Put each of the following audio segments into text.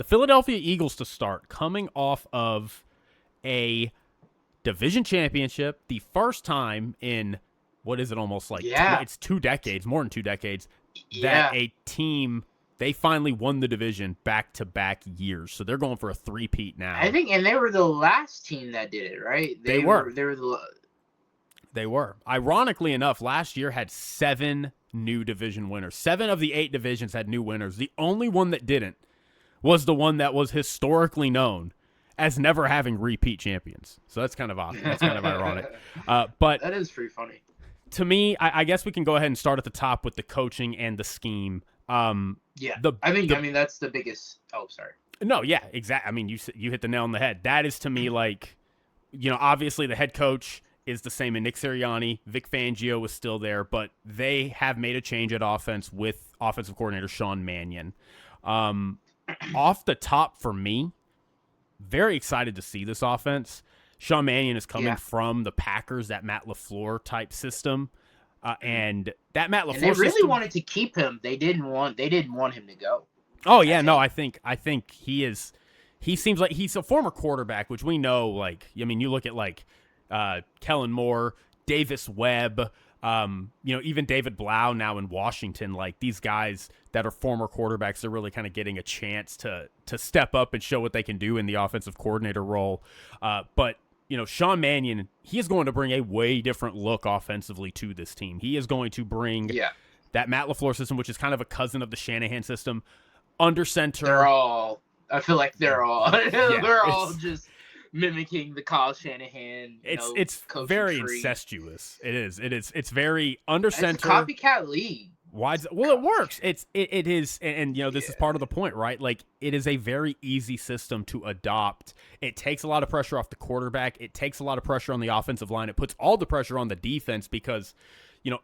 The Philadelphia Eagles to start, coming off of a division championship, the first time in, what is it, almost like it's 2 decades, more than 2 decades, that a team, they finally won the division back-to-back years. So they're going for a three-peat now. I think, and they were the last team that did it, right? They were. They were. Ironically enough, last year had 7 new division winners. 7 of the 8 divisions had new winners. The only one that didn't was the one that was historically known as never having repeat champions. So that's kind of odd. That's kind of ironic. But that is pretty funny. To me, I guess we can go ahead and start at the top with the coaching and the scheme. I mean that's the biggest. Oh, sorry. No, yeah, exactly. I mean, you hit the nail on the head. That is to me like, obviously the head coach is the same in Nick Sirianni. Vic Fangio was still there, but they have made a change at offense with offensive coordinator Sean Mannion. Off the top for me, very excited to see this offense. Sean Mannion is coming from the Packers, that Matt LaFleur type system, and that Matt LaFleur. And they really wanted to keep him. They didn't want him to go. Oh yeah, no, I think he is. He seems like he's a former quarterback, which we know. Like, I mean, you look at like Kellen Moore, Davis Webb. Even David Blau now in Washington, like these guys that are former quarterbacks, they're really kind of getting a chance to step up and show what they can do in the offensive coordinator role. But Sean Mannion, he is going to bring a way different look offensively to this team. He is going to bring that Matt LaFleur system, which is kind of a cousin of the Shanahan system, under center. I feel like they're all just mimicking the Kyle Shanahan. It's very incestuous. It is. It's very under center. It's a copycat league. Well, it works. It is, and this is part of the point, right? Like, it is a very easy system to adopt. It takes a lot of pressure off the quarterback. It takes a lot of pressure on the offensive line. It puts all the pressure on the defense because,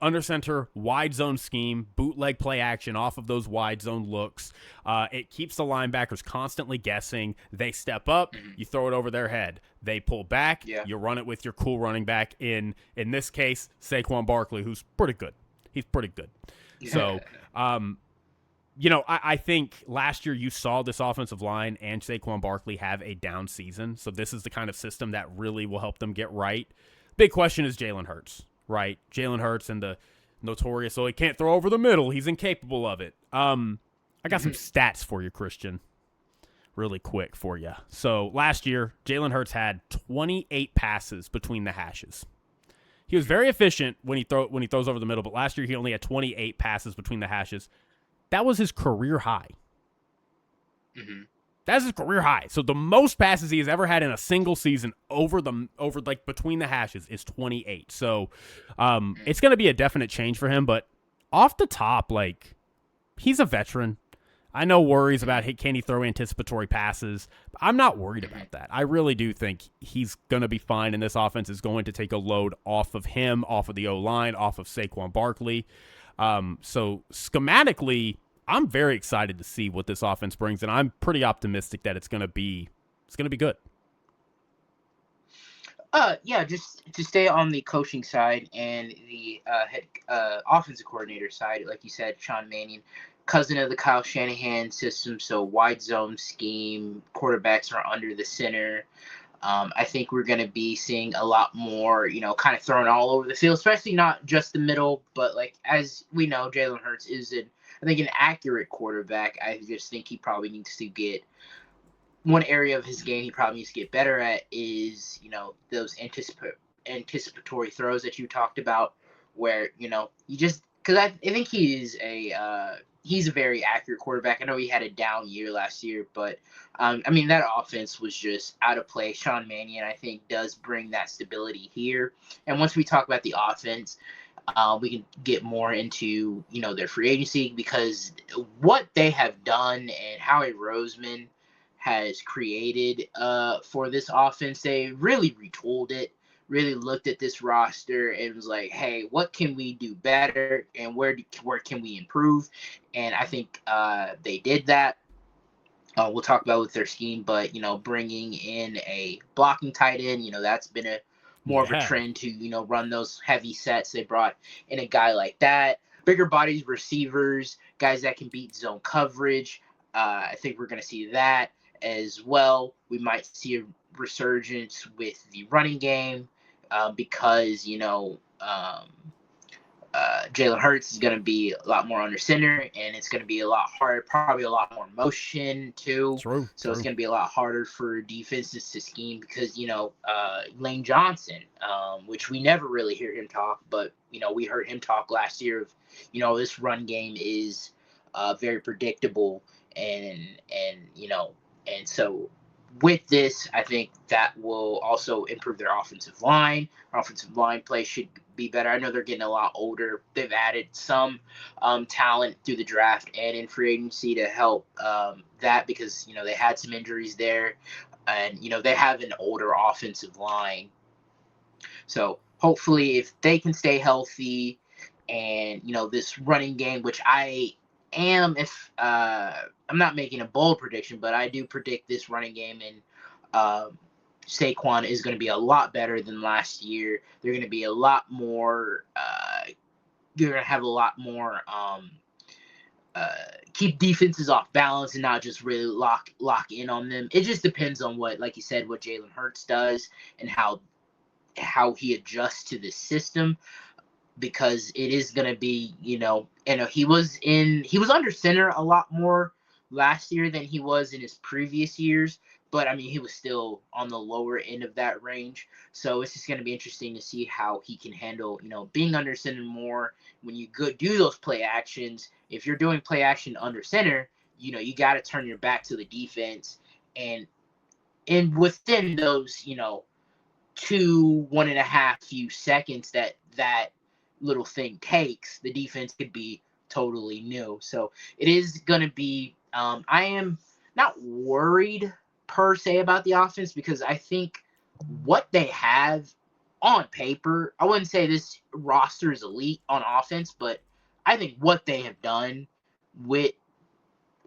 under center, wide zone scheme, bootleg play action off of those wide zone looks. It keeps the linebackers constantly guessing. They step up, you throw it over their head. They pull back, you run it with your cool running back. In this case, Saquon Barkley, who's pretty good. He's pretty good. So, I think last year you saw this offensive line and Saquon Barkley have a down season. So this is the kind of system that really will help them get right. Big question is Jalen Hurts, right? Jalen Hurts and the notorious, he can't throw over the middle. He's incapable of it. I got some stats for you, Christian, really quick for you. So last year, Jalen Hurts had 28 passes between the hashes. He was very efficient when he throws over the middle, but last year he only had 28 passes between the hashes. That was his career high. That's his career high. So the most passes he has ever had in a single season over between the hashes is 28. So it's going to be a definite change for him. But off the top, like, he's a veteran. I know worries about can he throw anticipatory passes. But I'm not worried about that. I really do think he's going to be fine, and this offense is going to take a load off of him, off of the O-line, off of Saquon Barkley. So schematically, I'm very excited to see what this offense brings, and I'm pretty optimistic that it's going to be good. Just to stay on the coaching side and the head offensive coordinator side, like you said, Sean Mannion, cousin of the Kyle Shanahan system, so wide zone scheme, quarterbacks are under the center. I think we're going to be seeing a lot more, kind of thrown all over the field, especially not just the middle, but like, as we know, Jalen Hurts is an accurate quarterback. I just think he probably needs to get one area of his game he probably needs to get better at is, those anticipatory throws that you talked about where, because I think he's a very accurate quarterback. I know he had a down year last year, but that offense was just out of place. Sean Mannion, I think, does bring that stability here. And once we talk about the offense, we can get more into, their free agency, because what they have done and Howie Roseman has created for this offense, they really retooled it, really looked at this roster and was like, hey, what can we do better and where can we improve? And I think they did that. We'll talk about with their scheme, but, bringing in a blocking tight end, that's been more of a trend to, run those heavy sets. They brought in a guy like that, bigger bodies, receivers, guys that can beat zone coverage. I think we're going to see that as well. We might see a resurgence with the running game because, Jalen Hurts is going to be a lot more under center, and it's going to be a lot harder, probably a lot more motion too. True. So it's going to be a lot harder for defenses to scheme because, Lane Johnson, which we never really hear him talk, but, we heard him talk last year of, this run game is very predictable and so with this, I think that will also improve their offensive line. Our offensive line play should be better. I know they're getting a lot older. They've added some talent through the draft and in free agency to help that because, they had some injuries there. And, they have an older offensive line. So hopefully if they can stay healthy and, this running game, which I am, if I'm not making a bold prediction, but I do predict this running game and Saquon is going to be a lot better than last year. They're going to be a lot more. They're going to have a lot more. Keep defenses off balance and not just really lock in on them. It just depends on what, like you said, what Jalen Hurts does and how he adjusts to the system. Because it is going to be, he was under center a lot more last year than he was in his previous years. But, he was still on the lower end of that range. So it's just going to be interesting to see how he can handle, being under center more. When you do those play actions, if you're doing play action under center, you got to turn your back to the defense. And within those, 1.5 few seconds that little thing takes, the defense could be totally new. So it is going to be I am not worried per se about the offense because I think what they have on paper, I wouldn't say this roster is elite on offense, but I think what they have done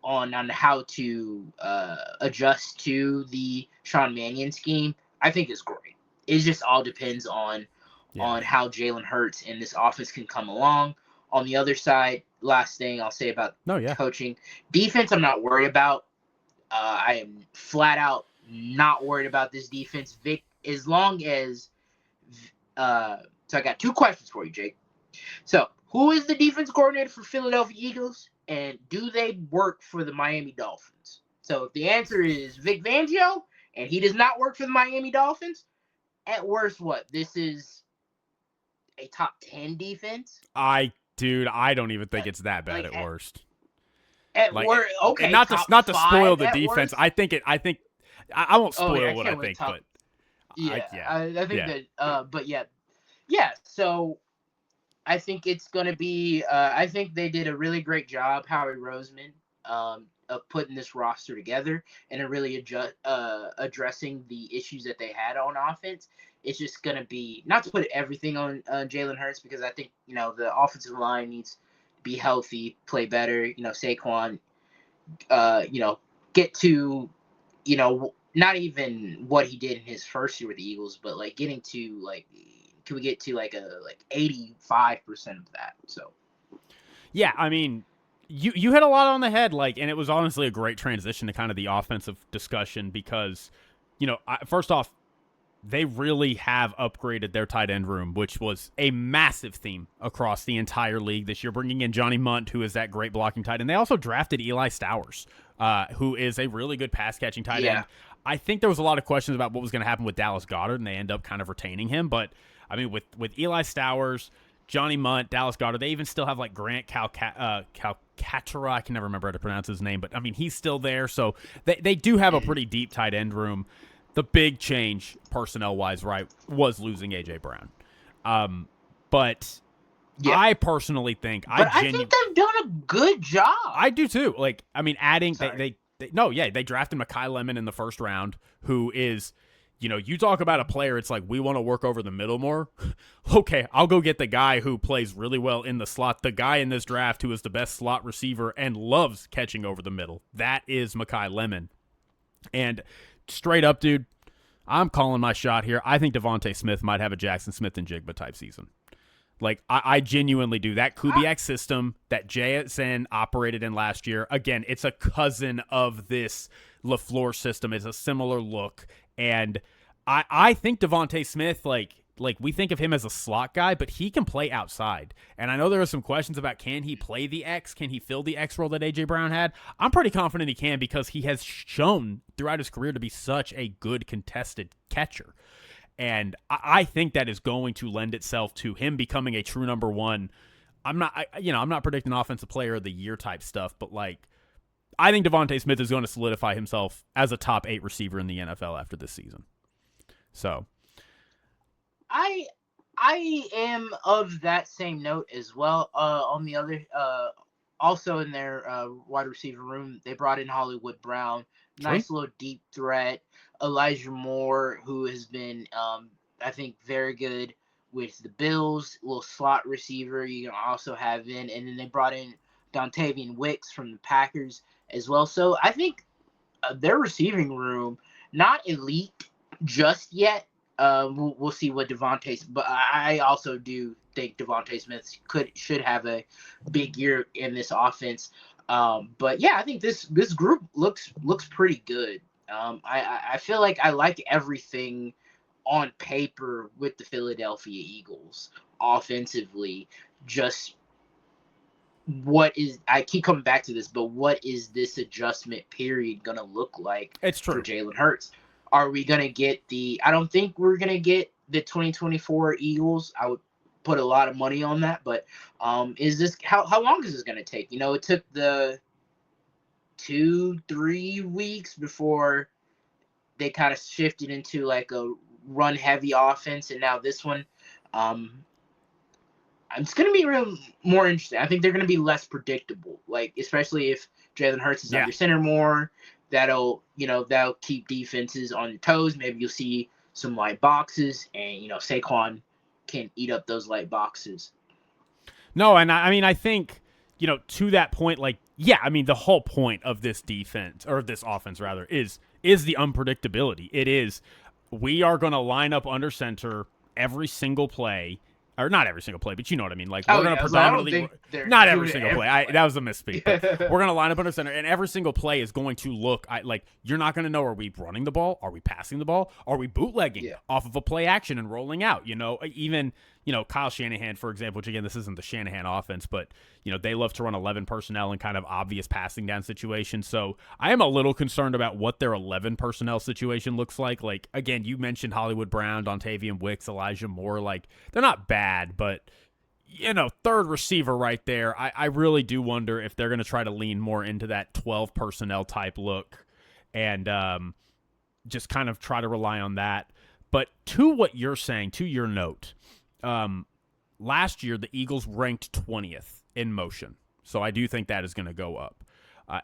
on how to adjust to the Sean Mannion scheme, I think is great. It just all depends on how Jalen Hurts and this offense can come along. On the other side, last thing I'll say about coaching. Defense, I'm not worried about. I am flat out not worried about this defense. Vic, as long as so I got two questions for you, Jake. So, who is the defense coordinator for Philadelphia Eagles, and do they work for the Miami Dolphins? So, if the answer is Vic Fangio, and he does not work for the Miami Dolphins, at worst, this is a top 10 defense? I don't even think it's that bad at worst. At worst, okay. And not to spoil the defense. Worst? I won't spoil what I think, but I think that. But yeah. So I think it's gonna be. I think they did a really great job, Howie Roseman, of putting this roster together and really addressing the issues that they had on offense. It's just going to be, not to put everything on Jalen Hurts, because I think, the offensive line needs to be healthy, play better, Saquon, get to, not even what he did in his first year with the Eagles, but getting to can we get to 85% of that? So, yeah, you hit a lot on the head, and it was honestly a great transition to kind of the offensive discussion because, first off, they really have upgraded their tight end room, which was a massive theme across the entire league this year, bringing in Johnny Munt, who is that great blocking tight end. They also drafted Eli Stowers, who is a really good pass-catching tight end. I think there was a lot of questions about what was going to happen with Dallas Goedert, and they end up kind of retaining him. But, with Eli Stowers, Johnny Munt, Dallas Goedert, they even still have, Grant Calcaterra. I can never remember how to pronounce his name, but, he's still there. So they do have a pretty deep tight end room. The big change, personnel-wise, was losing A.J. Brown. But I personally think... I think they've done a good job. I do, too. Adding... They drafted Mekhi Lemon in the first round, who is... you talk about a player, it's we want to work over the middle more. Okay, I'll go get the guy who plays really well in the slot, the guy in this draft who is the best slot receiver and loves catching over the middle. That is Mekhi Lemon. And... straight up, dude, I'm calling my shot here. I think Devontae Smith might have a Jackson Smith and Jigba type season. Like, I genuinely do. That Kubiak system that JSN operated in last year, again, it's a cousin of this LaFleur system. It's a similar look. And I think Devontae Smith, like we think of him as a slot guy, but he can play outside. And I know there are some questions about, can he play the X? Can he fill the X role that A.J. Brown had? I'm pretty confident he can, because he has shown throughout his career to be such a good contested catcher. And I think that is going to lend itself to him becoming a true number one. I'm not predicting offensive player of the year type stuff, but like, I think Devontae Smith is going to solidify himself as a top 8 receiver in the NFL after this season. So, I am of that same note as well. On the other, also in their wide receiver room, they brought in Hollywood Brown, nice little deep threat. Elijah Moore, who has been, I think, very good with the Bills, little slot receiver you can also have in. And then they brought in Dontavian Wicks from the Packers as well. So I think their receiving room, not elite just yet. We'll see what Devontae, but I also do think Devontae Smith should have a big year in this offense. But yeah, I think this group looks pretty good. I feel like I like everything on paper with the Philadelphia Eagles offensively. Just I keep coming back to this, but what is this adjustment period going to look like for Jalen Hurts? Are we going to get I don't think we're going to get the 2024 Eagles. I would put a lot of money on that, but how long is this going to take? It took the 2-3 weeks before they kind of shifted into like a run heavy offense, and now this one, it's going to be more interesting. I think they're going to be less predictable, like especially if Jalen Hurts is under center more. That'll keep defenses on their toes. Maybe you'll see some light boxes, and Saquon can eat up those light boxes. No, and I think to that point, like, the whole point of this defense, or this offense rather, is the unpredictability. It is, we are going to line up under center every single play. Or not every single play, but you know what I mean. Like, we're going to predominantly not every single play. That was a misspeak. But we're going to line up under center, and every single play is going to look like you're not going to know: are we running the ball? Are we passing the ball? Are we bootlegging off of a play action and rolling out? Even Kyle Shanahan, for example, which again, this isn't the Shanahan offense, but they love to run 11 personnel in kind of obvious passing down situations. So I am a little concerned about what their 11 personnel situation looks like. Like, again, you mentioned Hollywood Brown, Dontavian Wicks, Elijah Moore. Like, they're not bad, but third receiver right there. I really do wonder if they're going to try to lean more into that 12 personnel type look and just kind of try to rely on that. But to what you're saying, to your note, last year the Eagles ranked 20th in motion. So I do think that is going to go up.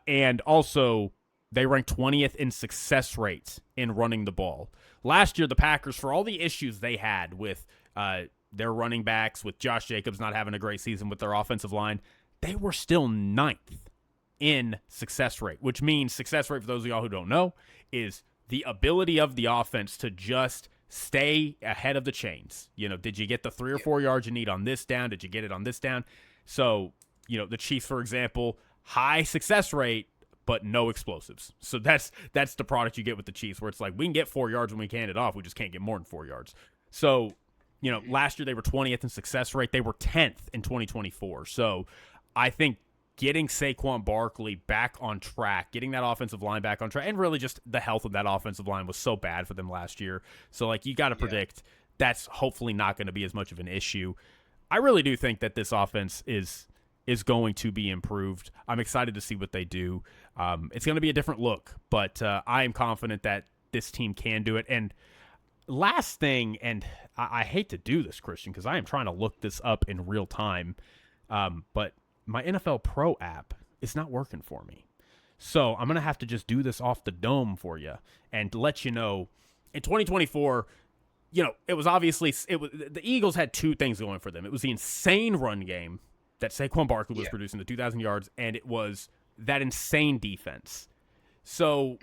And also, they ranked 20th in success rates in running the ball. Last year, the Packers, for all the issues they had with their running backs, with Josh Jacobs not having a great season, with their offensive line, they were still 9th in success rate, which means success rate, for those of y'all who don't know, is the ability of the offense to just stay ahead of the chains. Did you get the 3 or 4 yards you need on this down? Did you get it on this down? So, the Chiefs, for example, high success rate, but no explosives. So that's the product you get with the Chiefs, where it's like, we can get 4 yards when we hand it off. We just can't get more than 4 yards. So, last year they were 20th in success rate. They were 10th in 2024. So I think getting Saquon Barkley back on track, getting that offensive line back on track, and really just the health of that offensive line was so bad for them last year. So, like, you got to predict that's hopefully not going to be as much of an issue. I really do think that this offense is going to be improved. I'm excited to see what they do. It's going to be a different look, but I am confident that this team can do it. And last thing, and I hate to do this, Christian, because I am trying to look this up in real time, but my NFL Pro app is not working for me. So I'm going to have to just do this off the dome for you and let you know, in 2024, it was the Eagles had two things going for them. It was the insane run game that Saquon Barkley was producing, the 2,000 yards, and it was that insane defense. So,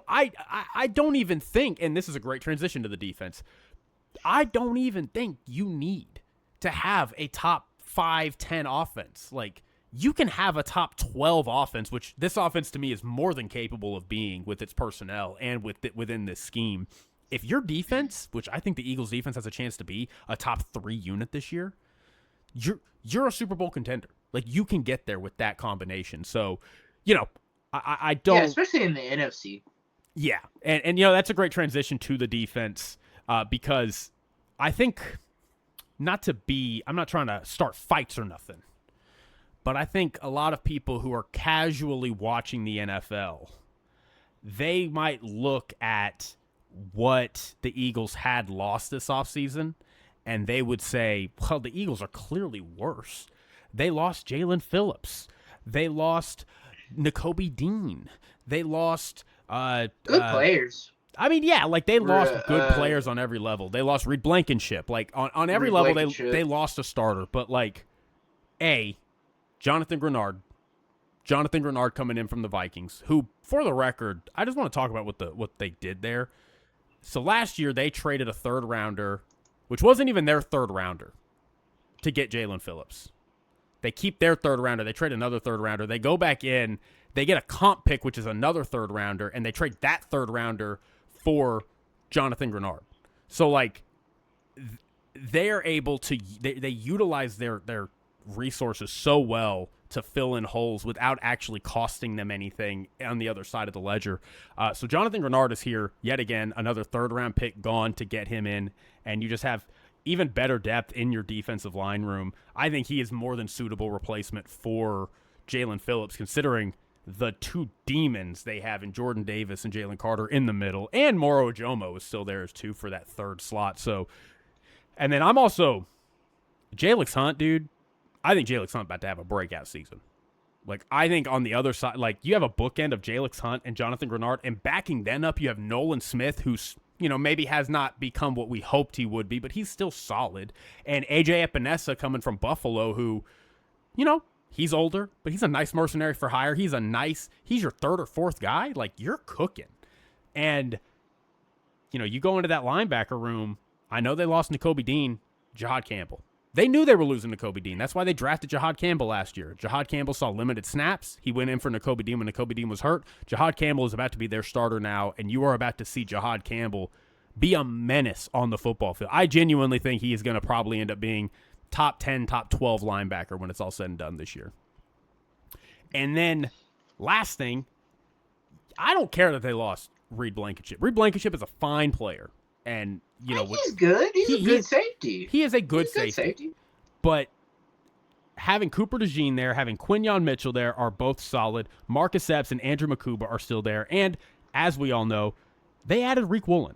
I don't even think, and this is a great transition to the defense, I don't even think you need to have a top 5, 10 offense. Like, you can have a top 12 offense, which this offense to me is more than capable of being with its personnel and within this scheme. If your defense, which I think the Eagles defense has a chance to be a top 3 unit this year, you're a Super Bowl contender. Like, you can get there with that combination. So, I don't. Yeah, especially in the NFC. Yeah, and that's a great transition to the defense because I think I'm not trying to start fights or nothing, but I think a lot of people who are casually watching the NFL, they might look at what the Eagles had lost this offseason, and they would say, well, the Eagles are clearly worse. They lost Jalen Phillips. They lost Nakobe Dean. They lost good players. I mean, yeah, like they lost good players on every level. They lost Reed Blankenship. Like on every level, they lost a starter. But like, Jonathan Grenard coming in from the Vikings, who, for the record, I just want to talk about what they did there. So last year they traded a 3rd rounder, which wasn't even their 3rd rounder, to get Jalen Phillips. They keep their 3rd rounder. They trade another 3rd rounder. They go back in. They get a comp pick, which is another 3rd rounder, and they trade that 3rd rounder for Jonathan Grenard. So, like, they're able to they utilize their resources so well to fill in holes without actually costing them anything on the other side of the ledger. So Jonathan Grenard is here yet again, another 3rd-round pick gone to get him in, and you just have even better depth in your defensive line room. I think he is more than suitable replacement for Jalen Phillips, considering the 2 demons they have in Jordan Davis and Jalen Carter in the middle, and Moro Ojomo is still there as 2 for that 3rd slot. So, and then I'm also Jalix Hunt, dude. I think Jalix Hunt about to have a breakout season. Like, I think on the other side, like, you have a bookend of Jalix Hunt and Jonathan Grenard, and backing them up, you have Nolan Smith, who's, maybe has not become what we hoped he would be, but he's still solid. And AJ Epinesa coming from Buffalo, who, he's older, but he's a nice mercenary for hire. He's your 3rd or 4th guy. Like, you're cooking. And, you go into that linebacker room. I know they lost Nakobe Dean, Jahad Campbell. They knew they were losing Nakobe Dean. That's why they drafted Jahad Campbell last year. Jahad Campbell saw limited snaps. He went in for Nakobe Dean when Nakobe Dean was hurt. Jahad Campbell is about to be their starter now, and you are about to see Jahad Campbell be a menace on the football field. I genuinely think he is going to probably end up being top 10, top 12 linebacker when it's all said and done this year. And then, last thing, I don't care that they lost Reed Blankenship. Reed Blankenship is a fine player. And, he's good. He's a good safety. He is a good safety. But having Cooper DeJean there, having Quinyon Mitchell there are both solid. Marcus Epps and Andrew Makuba are still there. And, as we all know, they added Reek Woolen.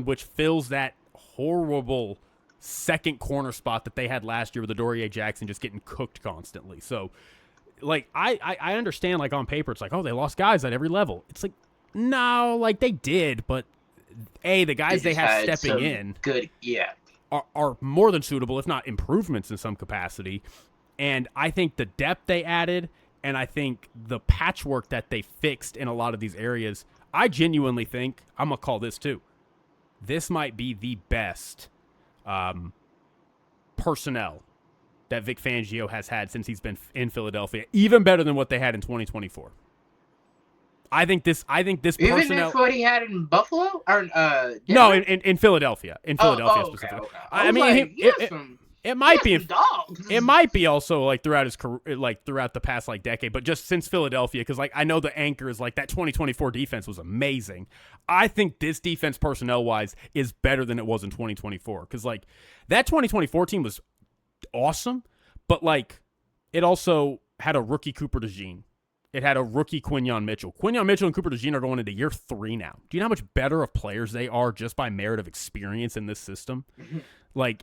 Which fills that horrible second corner spot that they had last year with Adoree Jackson just getting cooked constantly. So, like, I understand, like, on paper, it's like, oh, they lost guys at every level. It's like, no, like, they did, but the guys they have stepping in are more than suitable, if not improvements in some capacity. And I think the depth they added, and I think the patchwork that they fixed in a lot of these areas, I genuinely think, I'm going to call this too, this might be the best personnel that Vic Fangio has had since he's been in Philadelphia, even better than what they had in 2024. I think this personnel. Even if what he had in Buffalo or no, in Philadelphia, specifically. Okay. I mean, it might be. Dogs. It might be also like throughout his career, like throughout the past like decade, but just since Philadelphia, because like I know the anchor is like that 2024 defense was amazing. I think this defense personnel wise is better than it was in 2024, because like that 2024 team was awesome, but like it also had a rookie Cooper DeJean. It had a rookie Quinyon Mitchell. Quinyon Mitchell and Cooper DeJean are going into year 3 now. Do you know how much better of players they are just by merit of experience in this system? Like,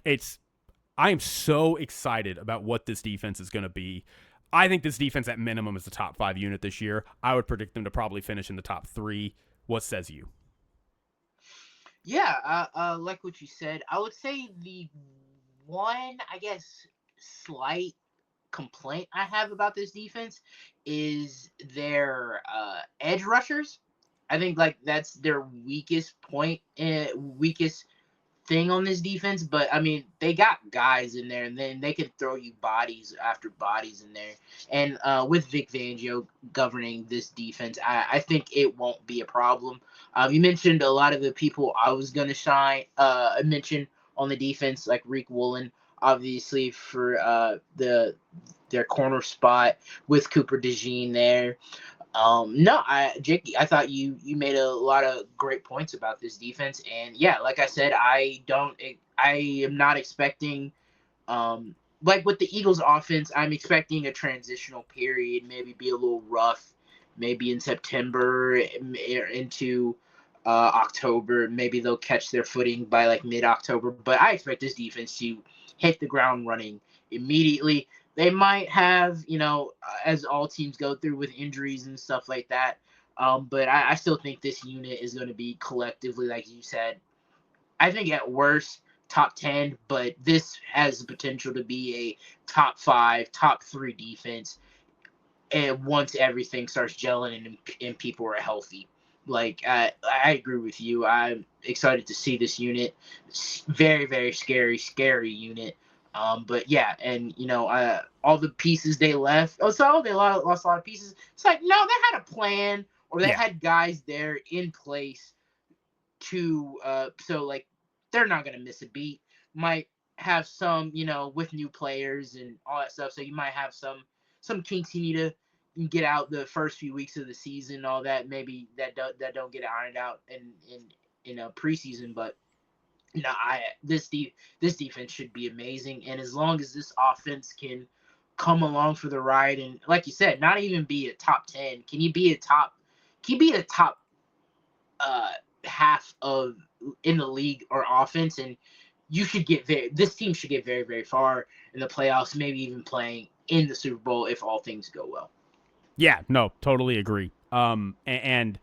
I am so excited about what this defense is going to be. I think this defense at minimum is the top 5 unit this year. I would predict them to probably finish in the top 3. What says you? Yeah, like what you said, I would say the one, I guess, slight complaint I have about this defense is their edge rushers. I think like that's their weakest point, weakest thing on this defense, but I mean, they got guys in there, and then they can throw you bodies after bodies in there. And with Vic Fangio governing this defense, I think it won't be a problem. You mentioned a lot of the people I was gonna mention on the defense, like Reek Woolen, obviously for their corner spot with Cooper DeJean there. No, Jake, I thought you made a lot of great points about this defense, and yeah, like I said, I am not expecting, like with the Eagles' offense, I'm expecting a transitional period, maybe be a little rough, maybe in September into October, maybe they'll catch their footing by like mid-October, but I expect this defense to hit the ground running immediately. They might have, as all teams go through with injuries and stuff like that. But I still think this unit is going to be collectively, like you said, I think at worst top 10, but this has the potential to be a top 5, top 3 defense. And once everything starts gelling and people are healthy. Like, I agree with you. I'm excited to see this unit. It's very, very scary unit. But yeah, and all the pieces they left. Oh, so they lost a lot of pieces. It's like, no, they had a plan, or they had guys there in place to. So like, they're not gonna miss a beat. Might have some, with new players and all that stuff. So you might have some kinks you need to get out the first few weeks of the season, all that maybe that don't get ironed out in a preseason, but. No, this defense should be amazing, and as long as this offense can come along for the ride, and like you said, not even be a top 10, can you be a top half of in the league or offense, and you should this team should get very, very far in the playoffs, maybe even playing in the Super Bowl if all things go well. Yeah, no, totally agree. And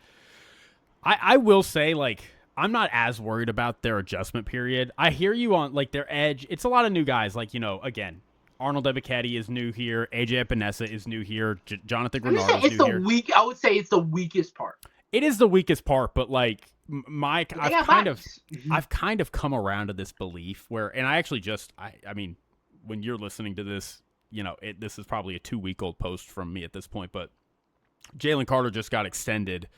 I will say, like, I'm not as worried about their adjustment period. I hear you on, like, their edge. It's a lot of new guys. Like, again, Arnold Ebiketie is new here. AJ Epinesa is new here. Jonathan Grenard is new here. I would say it's the weakest part. It is the weakest part, but, like, I've kind of come around to this belief where, and I actually I mean, when you're listening to this, this is probably a 2-week-old post from me at this point, but Jalen Carter just got extended.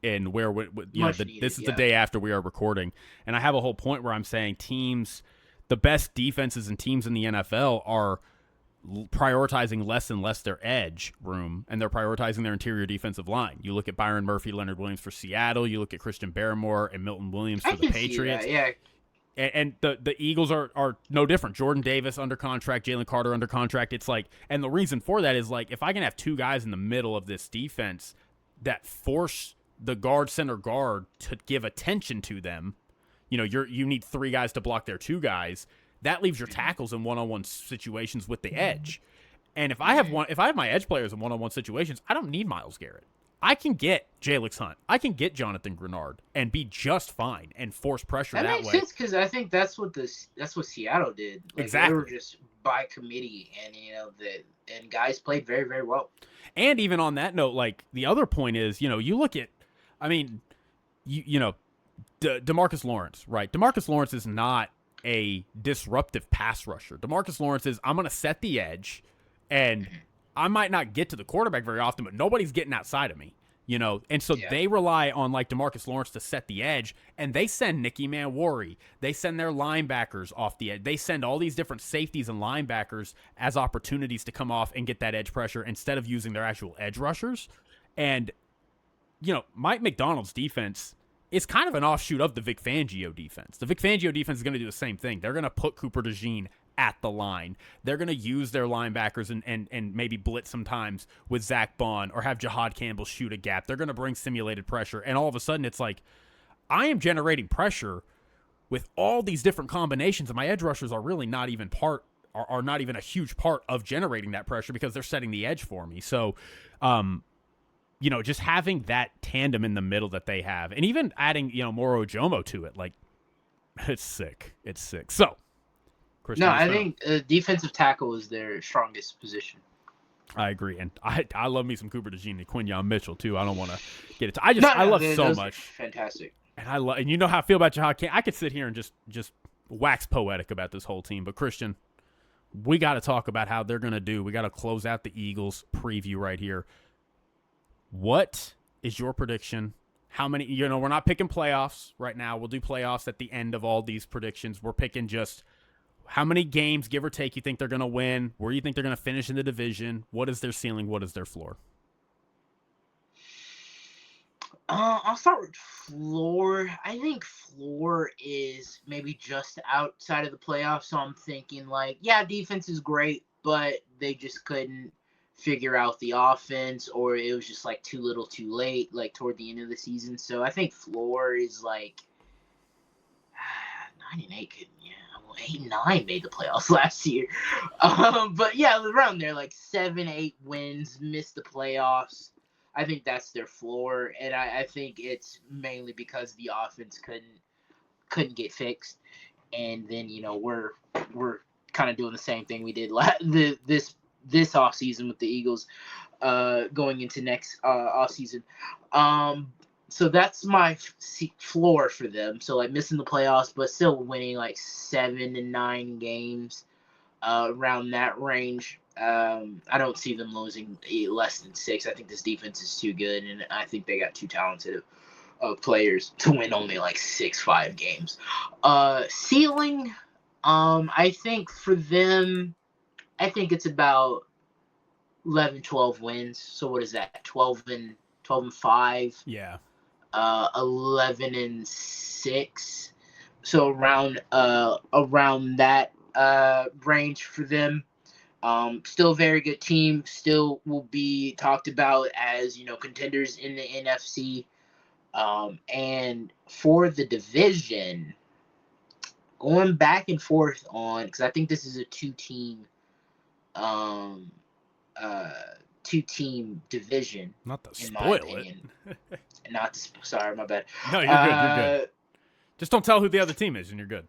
And where this is the day after we are recording, and I have a whole point where I'm saying the best defenses and teams in the NFL are prioritizing less and less their edge room, and they're prioritizing their interior defensive line. You look at Byron Murphy, Leonard Williams for Seattle. You look at Christian Barrymore and Milton Williams for the Patriots. Yeah. And the Eagles are no different. Jordan Davis under contract, Jalen Carter under contract. It's like, and the reason for that is, like, if I can have 2 guys in the middle of this defense that force the center guard to give attention to them, you need 3 guys to block their 2 guys. That leaves your tackles in one-on-one situations with the edge. And if I have my edge players in one-on-one situations, I don't need Myles Garrett. I can get Jalix Hunt. I can get Jonathan Grenard and be just fine and force pressure that way. That makes sense, because I think that's what Seattle did. Like, exactly. They were just by committee, and and guys played very, very well. And even on that note, like, the other point is, you look at, I mean, DeMarcus Lawrence, right? DeMarcus Lawrence is not a disruptive pass rusher. DeMarcus Lawrence is, I'm going to set the edge, and I might not get to the quarterback very often, but nobody's getting outside of me, And so they rely on, like, DeMarcus Lawrence to set the edge, and they send Nicky Manwari. They send their linebackers off the edge. They send all these different safeties and linebackers as opportunities to come off and get that edge pressure instead of using their actual edge rushers. And Mike McDonald's defense is kind of an offshoot of the Vic Fangio defense. The Vic Fangio defense is going to do the same thing. They're going to put Cooper DeJean at the line. They're going to use their linebackers and maybe blitz sometimes with Zach Bond or have Jahad Campbell shoot a gap. They're going to bring simulated pressure. And all of a sudden it's like, I am generating pressure with all these different combinations, and my edge rushers are really not even are not even a huge part of generating that pressure because they're setting the edge for me. So, just having that tandem in the middle that they have, and even adding, Moro Ojomo to it, like, it's sick. It's sick. So, Christin, I think defensive tackle is their strongest position. I agree, and I love me some Cooper DeJean and Quinyon Mitchell too. I don't want to get it. I love so much. Fantastic. And and you know how I feel about Jahad. I could sit here and just wax poetic about this whole team, but Christian, we got to talk about how they're going to do. We got to close out the Eagles preview right here. What is your prediction? How many, we're not picking playoffs right now. We'll do playoffs at the end of all these predictions. We're picking just how many games, give or take, you think they're going to win, where you think they're going to finish in the division, what is their ceiling, what is their floor? I'll start with floor. I think floor is maybe just outside of the playoffs. So I'm thinking defense is great, but they just couldn't figure out the offense, or it was just too little, too late, toward the end of the season. So I think floor is 9-8 could, yeah. Well, 8-9 made the playoffs last year. But yeah, around there, 7-8 wins, missed the playoffs. I think that's their floor, and I think it's mainly because the offense couldn't get fixed, and then we're kind of doing the same thing we did this offseason with the Eagles, going into next offseason. So that's my floor for them. So missing the playoffs, but still winning 7-9 games, around that range. I don't see them losing less than 6. I think this defense is too good, and I think they got too talented of players to win only 6-5 games. Ceiling, I think for them, I think it's about 11-12 wins. So what is that? 12-5. Yeah. 11-6. So around that range for them. Still a very good team. Still will be talked about as contenders in the NFC. And for the division, going back and forth on, because I think this is a two-team division. Not to spoil it. Sorry, my bad. No, you're good. You're good. Just don't tell who the other team is, and you're good.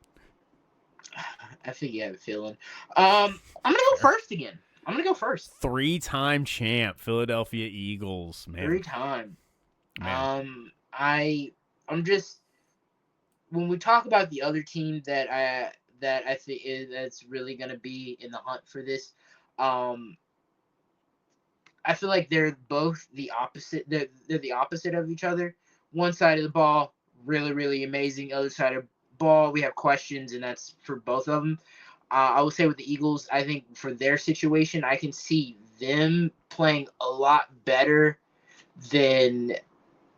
I think you have a feeling. I'm gonna go first again. I'm gonna go first. 3-time champ, Philadelphia Eagles, man. 3-time. I'm just, when we talk about the other team that I think that's really gonna be in the hunt for this, I feel like they're both the opposite. They're the opposite of each other. One side of the ball, really, really amazing. Other side of the ball, we have questions, and that's for both of them. I would say with the Eagles, I think for their situation, I can see them playing a lot better than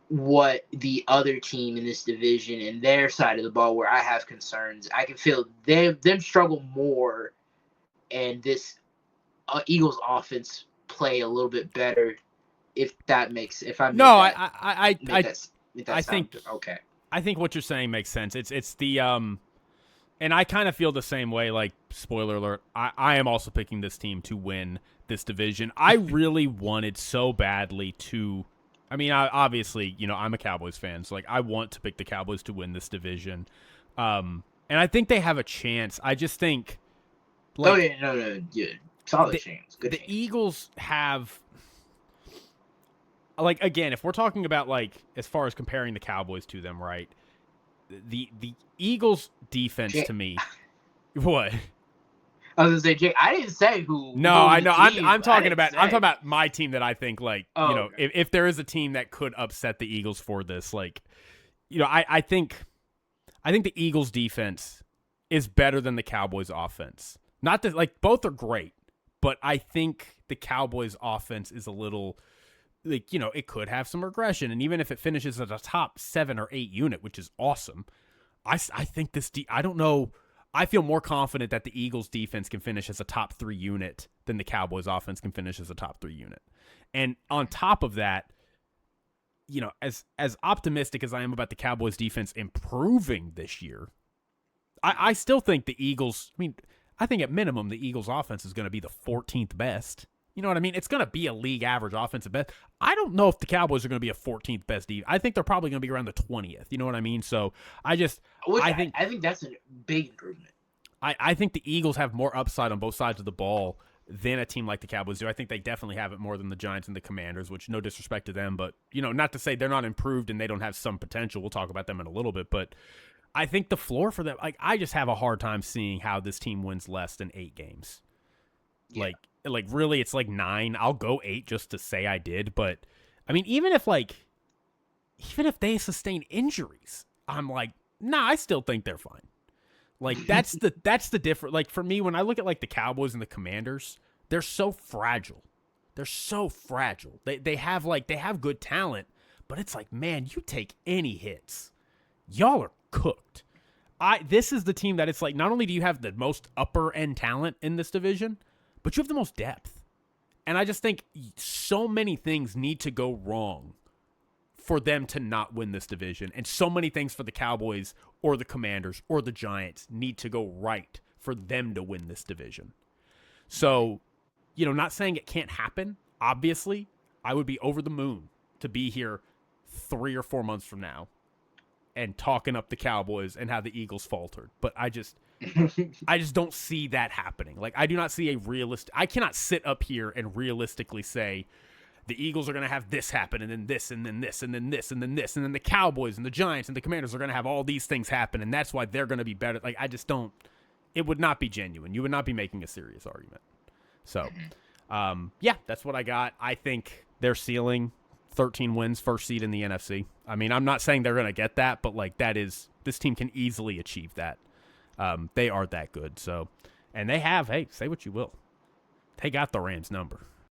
what the other team in this division and their side of the ball, where I have concerns. I can feel them struggle more, and this Eagles offense play a little bit better. If that makes, if I no, that, I think okay. I think what you're saying makes sense. It's the and I kind of feel the same way. Spoiler alert, I am also picking this team to win this division. I really wanted so badly to. I mean, obviously, I'm a Cowboys fan, so I want to pick the Cowboys to win this division. And I think they have a chance. I just think. No, solid chance. Good chance. Eagles have. Again, if we're talking about as far as comparing the Cowboys to them, right? The Eagles defense to me, what? I was gonna say, Jake. I didn't say who. No, I know. I'm talking about my team that I think okay. if there is a team that could upset the Eagles for this, I think the Eagles defense is better than the Cowboys offense. Not that both are great, but I think the Cowboys offense is a little. It could have some regression, and even if it finishes at a top 7 or 8 unit, which is awesome, I think this. I don't know. I feel more confident that the Eagles defense can finish as a top 3 unit than the Cowboys offense can finish as a top 3 unit. And on top of that, as optimistic as I am about the Cowboys defense improving this year, I still think the Eagles. I mean, I think at minimum the Eagles offense is going to be the 14th best. You know what I mean? It's going to be a league average offensive best. I don't know if the Cowboys are going to be a 14th best defense. I think they're probably going to be around the 20th. You know what I mean? So I think that's a big improvement. I think the Eagles have more upside on both sides of the ball than a team like the Cowboys do. I think they definitely have it more than the Giants and the Commanders, which no disrespect to them, but, not to say they're not improved and they don't have some potential. We'll talk about them in a little bit, but I think the floor for them, I just have a hard time seeing how this team wins less than 8 games. Yeah. Like really, it's like 9. I'll go 8 just to say I did, but I mean, even if they sustain injuries, I'm like, nah, I still think they're fine. Like that's the difference. Like for me, when I look at like the Cowboys and the Commanders, they're so fragile. They're so fragile. They have good talent, but it's like, man, you take any hits, y'all are cooked. This is the team that it's like, not only do you have the most upper end talent in this division, but you have the most depth. And I just think so many things need to go wrong for them to not win this division. And so many things for the Cowboys or the Commanders or the Giants need to go right for them to win this division. So, not saying it can't happen. Obviously, I would be over the moon to be here 3 or 4 months from now and talking up the Cowboys and how the Eagles faltered. But I just don't see that happening. Like, I do not see I cannot sit up here and realistically say the Eagles are going to have this happen, and then this, and then this, and then this, and then this, and then the Cowboys and the Giants and the Commanders are going to have all these things happen, and that's why they're going to be better. Like, I just don't. It would not be genuine. You would not be making a serious argument. So, that's what I got. I think their ceiling, 13 wins, first seed in the NFC. I mean, I'm not saying they're going to get that, but like this team can easily achieve that. They are that good. So, and they have, hey, say what you will, they got the Rams number.